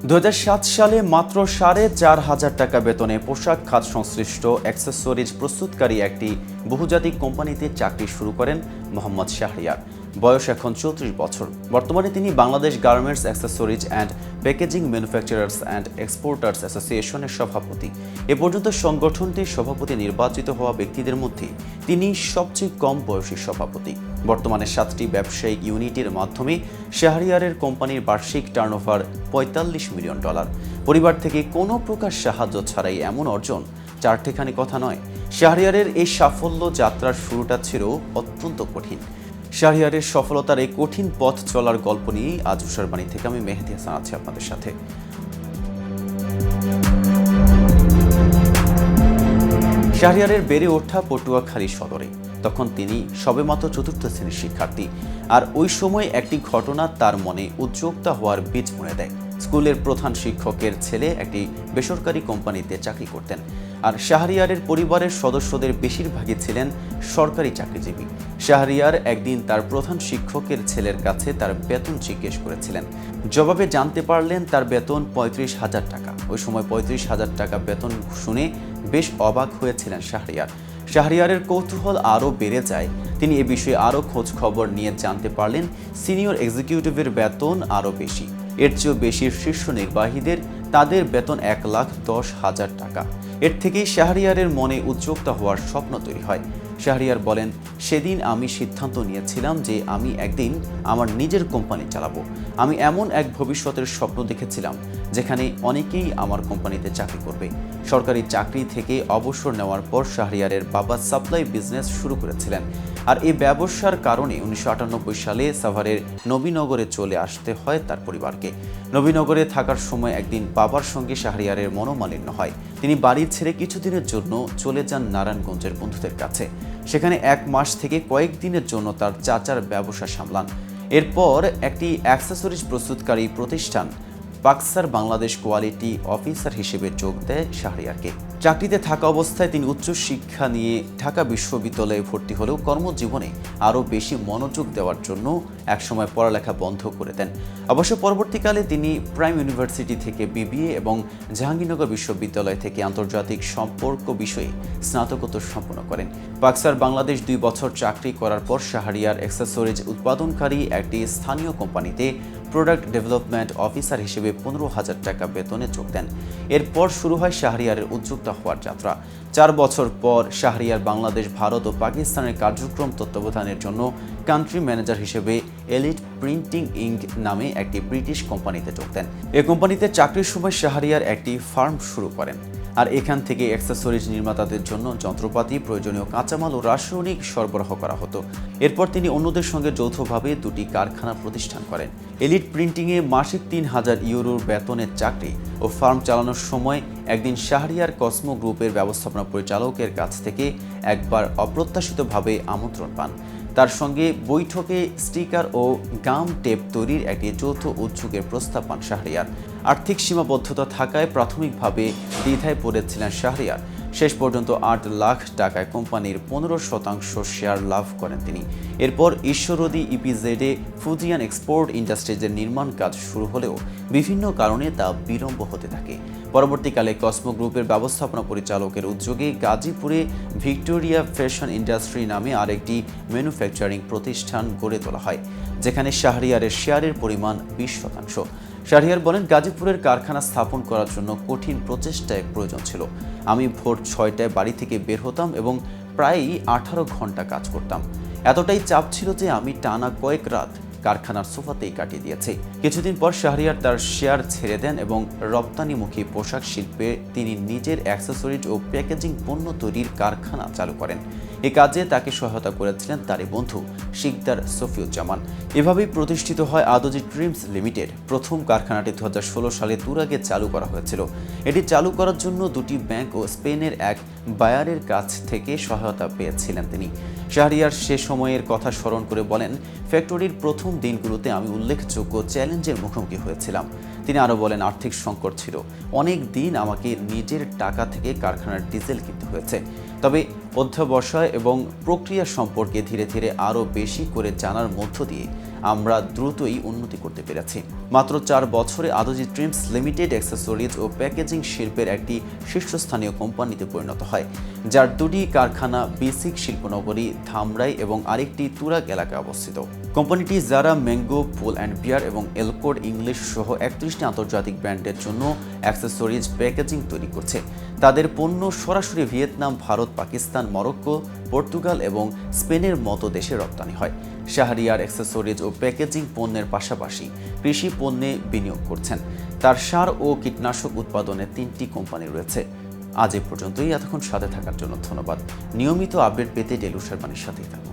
2007 সালে মাত্র 4,500 টাকা বেতনে পোশাক খাত সংশ্লিষ্ট অ্যাক্সেসরিজ প্রস্তুতকারী একটি বহুজাতিক কোম্পানিতে চাকরি শুরু করেন মোহাম্মদ শাহরিয়ার। বয়স এখন 34 বছর। বর্তমানে তিনি Bangladesh garments accessories and packaging manufacturers and exporters অ্যাসোসিয়েশনের সভাপতি। এ পর্যন্ত সংগঠনটির সভাপতি নির্বাচিত হওয়া ব্যক্তিদের মধ্যে তিনি সবচেয়ে কম বয়সী সভাপতি। বর্তমানে 7টি ব্যবসায়িক ইউনিটের মাধ্যমে শাহরিয়ারের কোম্পানির বার্ষিক টার্নওভার $45 মিলিয়ন। পরিবার থেকে কোনো প্রকার সাহায্য ছাড়াই এমন অর্জন চারটেখানি কথা নয়। শাহরিয়ারের এই সাফল্য যাত্রার শুরুটা ছিল অত্যন্ত কঠিন। শাহরিয়ারের সফলতার এই কঠিন পথ চলার গল্প নিয়ে আজ উষার বাণী থেকে আমি মেহেদী হাসান আছি আপনাদের সাথে। শাহরিয়ারের বেড়ে ওঠা পটুয়াখালী সদরে। তখন তিনি সবেমাত্র 4র্থ শ্রেণীর শিক্ষার্থী। আর ওই সময় একটি ঘটনা তার মনে উদ্যোক্তা হওয়ার বীজ বুনে দেয়। স্কুলের প্রধান শিক্ষকের ছেলে একটি বেসরকারি কোম্পানিতে চাকরি করতেন। আর শাহরিয়ারের পরিবারের সদস্যদের বেশিরভাগই ছিলেন সরকারি চাকরিজীবী। শাহরিয়ার একদিন তার প্রধান শিক্ষকের ছেলের কাছে তার বেতন জিজ্ঞেস করেছিলেন। জবাবে জানতে পারলেন তার বেতন 35,000 টাকা। ওই সময় 35,000 টাকা বেতন শুনে বেশ অবাক হয়েছিলেন শাহরিয়ার। শাহরিয়ারের কৌতূহল আরও বেড়ে যায়। তিনি এ বিষয়ে আরও খোঁজ খবর নিয়ে জানতে পারলেন সিনিয়র এক্সিকিউটিভের বেতন আরও বেশি। এর চেয়েও বেশি শীর্ষ নির্বাহীদের, তাদের বেতন 1,10,000 টাকা। এর থেকেই শাহরিয়ারের মনে উদ্যোক্তা হওয়ার স্বপ্ন তৈরি হয়। শাহরিয়ার বলেন, সেদিন আমি সিদ্ধান্ত নিয়েছিলাম যে আমি একদিন আমার নিজের কোম্পানি চালাবো। আমি এমন এক ভবিষ্যতের স্বপ্ন দেখেছিলাম যেখানে অনেকেই আমার কোম্পানিতে চাকরি করবে। সরকারি চাকরি থেকে অবসর নেওয়ার পর শাহরিয়ারের বাবা সাপ্লাই বিজনেস শুরু করেছিলেন। আর এই ব্যবসার কারণে 1998 সালে সাভারের নবীনগরে চলে আসতে হয় তার পরিবারকে। নবীনগরে থাকার সময় একদিন বাবার সঙ্গে শাহরিয়ারের মনোমালিন্য হয়। তিনি বাড়ি ছেড়ে কিছুদিনের জন্য চলে যান নারায়ণগঞ্জের বন্ধুদের কাছে। সেখানে 1 মাস থেকে কয়েকদিনের জন্য তার চাচার ব্যবসা সামলান। এরপর একটি অ্যাক্সেসরিজ প্রস্তুতকারী প্রতিষ্ঠান পাকসার বাংলাদেশ কোয়ালিটি অফিসার হিসেবে যোগ দেয় শাহরিয়ারকে। চাকরিতে থাকা অবস্থায় তিনি উচ্চশিক্ষা নিয়ে ঢাকা বিশ্ববিদ্যালয়ে ভর্তি হলেও কর্মজীবনে আরও বেশি মনোযোগ দেওয়ার জন্য একসময় পড়ালেখা বন্ধ করে দেন। অবশ্য পরবর্তীকালে তিনি প্রাইম ইউনিভার্সিটি থেকে বিবিএ এবং জাহাঙ্গীরনগর বিশ্ববিদ্যালয় থেকে আন্তর্জাতিক সম্পর্ক বিষয়ে স্নাতকোত্তর সম্পন্ন করেন। পাকসার বাংলাদেশ 2 বছর চাকরি করার পর শাহরিয়ার অ্যাক্সেসরিজ উৎপাদনকারী একটি স্থানীয় কোম্পানিতে প্রোডাক্ট ডেভেলপমেন্ট অফিসার হিসেবে 15,000 টাকা বেতনে যোগ দেন। এরপর শুরু হয় শাহরিয়ারের উদ্যোক্তা হওয়ার যাত্রা। 4 বছর পর শাহরিয়ার বাংলাদেশ, ভারত ও পাকিস্তানের কার্যক্রম তত্ত্বাবধানের জন্য কান্ট্রি ম্যানেজার হিসেবে এলিট প্রিন্টিং ইঙ্ক নামে একটি ব্রিটিশ কোম্পানিতে যোগ দেন। এই কোম্পানিতে চাকরির সময় শাহরিয়ার একটি ফার্ম শুরু করেন। আর এখান থেকে অ্যাক্সেসরিজ নির্মাতাদের জন্য যন্ত্রপাতি, প্রয়োজনীয় কাঁচামাল ও রাসায়নিক সরবরাহ করা হতো। এরপর তিনি অন্যদের সঙ্গে যৌথভাবে 2টি কারখানা প্রতিষ্ঠান করেন। এলিট প্রিন্টিংয়ে মাসিক 3,000 ইউরোর বেতনের চাকরি ও ফার্ম চালানোর সময় একদিন শাহরিয়ার কসমো গ্রুপের ব্যবস্থাপনা পরিচালকের কাছ থেকে একবার অপ্রত্যাশিতভাবে আমন্ত্রণ পান। তার সঙ্গে বৈঠকে স্টিকার ও গাম টেপ তৈরির একটি যৌথ উদ্যোগের প্রস্তাব পান শাহরিয়ার। আর্থিক সীমাবদ্ধতা থাকায় প্রাথমিকভাবে দ্বিধায় পড়েছিলেন শাহরিয়ার। শেষ পর্যন্ত 8 লাখ টাকায় কোম্পানির 15% শেয়ার লাভ করেন তিনি। এরপর ঈশ্বরদী ইপিজেডে ফুজিয়ান এক্সপোর্ট ইন্ডাস্ট্রিজের নির্মাণ কাজ শুরু হলেও বিভিন্ন কারণে তা বিলম্ব হতে থাকে। পরবর্তীকালে কসমো গ্রুপের ব্যবস্থাপনা পরিচালকের উদ্যোগে গাজীপুরে ভিক্টোরিয়া ফ্যাশন ইন্ডাস্ট্রি নামে আরেকটি ম্যানুফ্যাকচারিং প্রতিষ্ঠান গড়ে তোলা হয়, যেখানে শাহরিয়ারের শেয়ারের পরিমাণ 20%। শাহরিয়ার বলেন, গাজীপুরের কারখানা স্থাপন করার জন্য কঠিন প্রচেষ্টার প্রয়োজন ছিল। আমি ভোর 6টায় বাড়ি থেকে বের হতাম এবং প্রায়ই 18 ঘন্টা কাজ করতাম। এতটাই চাপ ছিল যে আমি টানা কয়েক রাত কারখানার সোফাতেই কাটিয়ে দিয়েছে। কিছুদিন পর শাহরিয়ার তার শেয়ার ছেড়ে দেন এবং রপ্তানিমুখী পোশাক শিল্পে তিনি নিজের অ্যাক্সেসরিজ ও প্যাকেজিং পণ্য তৈরির কারখানা চালু করেন। এ কাজে তাকে সহায়তা করেছিলেন তারই বন্ধু শিকদার সফিউজ্জামান। এভাবেই প্রতিষ্ঠিত হয় আদোজি ট্রিমস লিমিটেড। প্রথম কারখানাটি 2016 সালে তুরাগে চালু করা হয়েছিল। এটি চালু করার জন্য 2টি ব্যাংক ও স্পেনের এক বায়ারের কাছ থেকে সহায়তা পেয়েছিলেন তিনি। শাহরিয়ার সে সময়ের কথা স্মরণ করে বলেন, ফ্যাক্টরির প্রথম দিনগুলোতে আমি উল্লেখযোগ্য চ্যালেঞ্জের মুখোমুখি হয়েছিলাম। তিনি আরও বলেন, আর্থিক সংকট ছিল। অনেক দিন আমাকে নিজের টাকা থেকে কারখানার ডিজেল কিনতে হয়েছে। তবে অধ্যবসায় এবং প্রক্রিয়া সম্পর্কে ধীরে ধীরে আরও বেশি করে জানার মধ্য দিয়ে আমরা দ্রুতই উন্নতি করতে পেরেছি। মাত্র 4 বছরে আদোজি ড্রিমস লিমিটেড অ্যাক্সেসরিজ ও প্যাকেজিং শিল্পের একটি শীর্ষস্থানীয় কোম্পানিতে পরিণত হয়, যার 2টি কারখানা বিসিক শিল্পনগরী ধামরাই এবং আরেকটি তুরাগ এলাকায় অবস্থিত। কোম্পানিটি জারা, ম্যাঙ্গো, পুল অ্যান্ড বিয়ার এবং এলকোড ইংলিশ সহ 31টি আন্তর্জাতিক ব্র্যান্ডের জন্য অ্যাক্সেসরিজ প্যাকেজিং তৈরি করছে। তাদের পণ্য সরাসরি Vietnam, Bharat, Pakistan, Morocco, Portugal এবং স্পেনের মতো দেশে রপ্তানি হয়। শাহরিয়ার অ্যাক্সেসরিজ ও প্যাকেজিং পণ্যের পাশাপাশি কৃষি পণ্যে বিনিয়োগ করছেন। তার সার ও কীটনাশক উৎপাদনে 3টি কোম্পানি রয়েছে। আজ এ পর্যন্তই। এতক্ষণ সাথে থাকার জন্য ধন্যবাদ। নিয়মিত আপডেট পেতে ডেলুর শেরবানির সাথেই থাকুন।